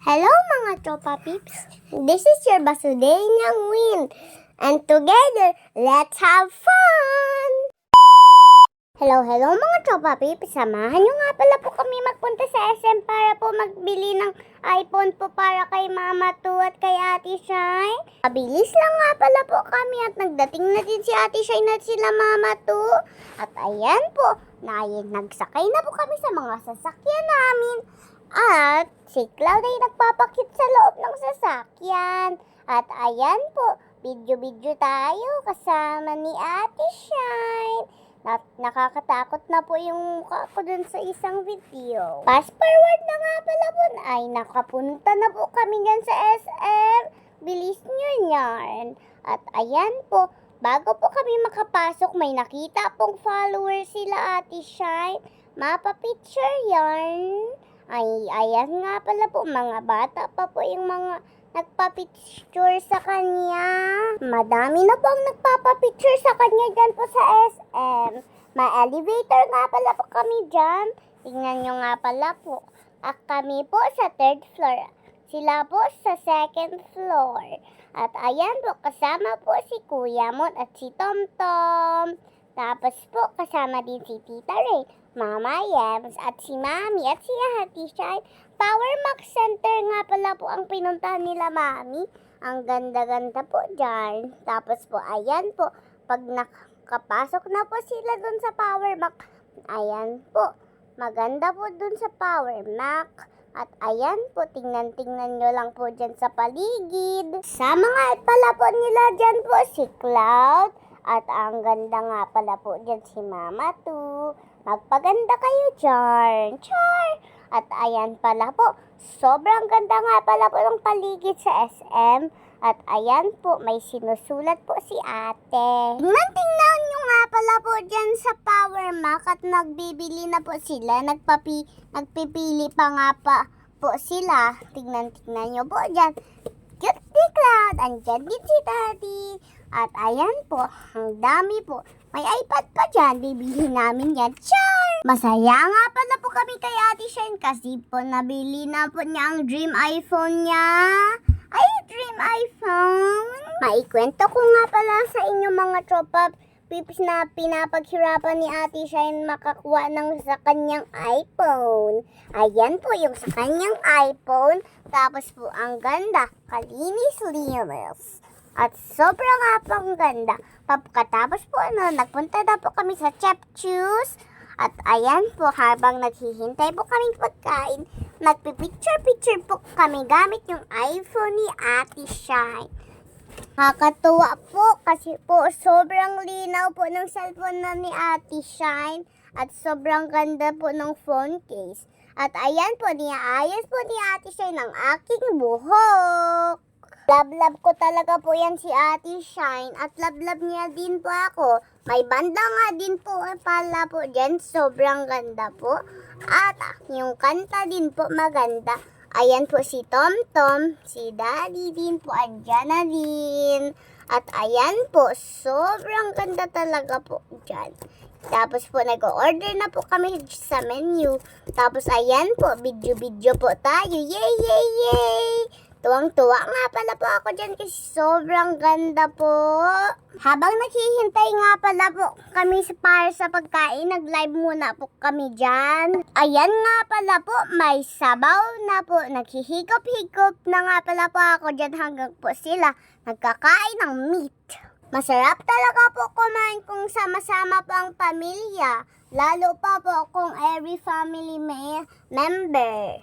Hello mga tropa peeps! This is your Basudenyang Win. And together, let's have fun! Hello mga tropa peeps! Samahan nyo nga pala po kami magpunta sa SM para po magbili ng iPhone po para kay Mama Tu at kay Ate Shai. Mabilis lang nga pala po kami at nagdating na din si Ate Shai at sila Mama Tu. At ayan po, nagsakay na po kami sa mga sasakyan namin. At si Cloud ay nagpapakit sa loob ng sasakyan. At ayan po, video tayo kasama ni Ate Shine. Nakakatakot na po yung mukha ko dun sa isang video. Fast forward na nga pala po ay nakapunta na po kami dyan sa SM. Bilis nyo yan. At ayan po, bago po kami makapasok, may nakita pong followers sila Ate Shine. Mapa-picture yan. Ay, ayan nga pala po, mga bata pa po yung mga nagpa-picture sa kanya. Madami na pong nagpapa-picture sa kanya dyan po sa SM. May elevator nga pala po kami dyan. Tingnan nyo nga pala po. At kami po sa 3rd floor. Sila po sa 2nd floor. At ayan po, kasama po si Kuya Mon at si Tom. Tapos po, kasama din si Tita Ray, Mama Yems, at si Mami, at si Ate Shai. Power Max Center nga pala po ang pinuntahan nila, Mami. Ang ganda-ganda po dyan. Tapos po, ayan po, pag nakapasok na po sila dun sa Power Max, ayan po, maganda po dun sa Power Max. At ayan po, tingnan nyo lang po dyan sa paligid. Sama nga pala po nila dyan po si Cloud. At ang ganda nga pala po dyan si Mama Tu. Magpaganda kayo dyan. Char! At ayan pala po, sobrang ganda nga pala po ng paligid sa SM. At ayan po, may sinusulat po si ate. Tingnan nyo nga pala po dyan sa Power Mac at nagbibili na po sila. Nagpipili pa nga pa po sila. Tingnan nyo po dyan. Cute ni Cloud. Andyan din si Daddy. At ayan po, ang dami po. May iPad pa dyan. Bibilihin namin yan. Char! Masaya nga pala po kami kay Ate Shine kasi po nabili na po niya ang dream iPhone niya. Ay, dream iPhone. Maikwento ko nga pala sa inyo mga tropa peeps na pinapaghirapan ni Ate Shine makakuha ng sa kanyang iPhone. Ayan po yung sa kanyang iPhone. Tapos po ang ganda. Kalinis-linis. At sobrang nga pong ganda. Pagkatapos po nagpunta na po kami sa Chef Choose. At ayan po, habang naghihintay po kaming pagkain, nagpipicture po kami gamit yung iPhone ni Ate Shine. Nakakatuwa po kasi po sobrang linaw po ng cellphone na ni Ate Shine. At sobrang ganda po ng phone case. At ayan po, niaayos po ni Ate Shine ang aking buhok. Love ko talaga po yan si Ate Shine at love niya din po ako. May banda nga din po pala po dyan. Sobrang ganda po. At yung kanta din po maganda. Ayan po si Tom, si Daddy din po andyan na din. At ayan po, sobrang ganda talaga po dyan. Tapos po nag-order na po kami sa menu. Tapos ayan po, video po tayo. Yay! Tuwang-tuwa nga pala po ako dyan kasi sobrang ganda po. Habang naghihintay nga pala po kami para sa pagkain, nag-live muna po kami dyan. Ayan nga pala po, may sabaw na po. Naghihigop-higop na nga pala po ako dyan hanggang po sila nagkakain ng meat. Masarap talaga po kumain kung sama-sama po ang pamilya. Lalo pa po kung every family member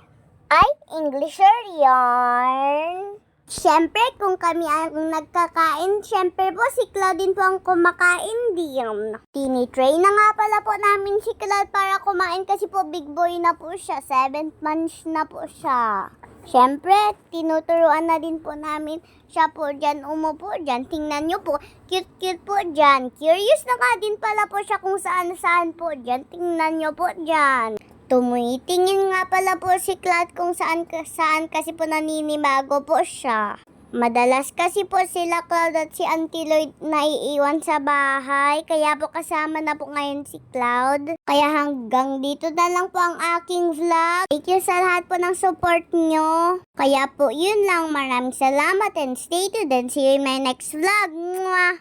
ay Englisher yarn. Siyempre, kung kami ang nagkakain, siyempre po si Cloud din po ang kumakain din. Tinitray na nga pala po namin si Cloud para kumain kasi po big boy na po siya. 7 months na po siya. Siyempre, tinuturuan na din po namin siya po dyan, umupo dyan. Tingnan nyo po, cute po dyan. Curious na nga din pala po siya kung saan po dyan. Tingnan nyo po dyan. Tumitingin nga pala po si Cloud kung saan kasi po naninibago po siya. Madalas kasi po sila Cloud at si Auntie Lloyd naiiwan sa bahay. Kaya po kasama na po ngayon si Cloud. Kaya hanggang dito na lang po ang aking vlog. Thank you sa lahat po ng support nyo. Kaya po yun lang. Maraming salamat and stay tuned and see you in my next vlog. Mwah!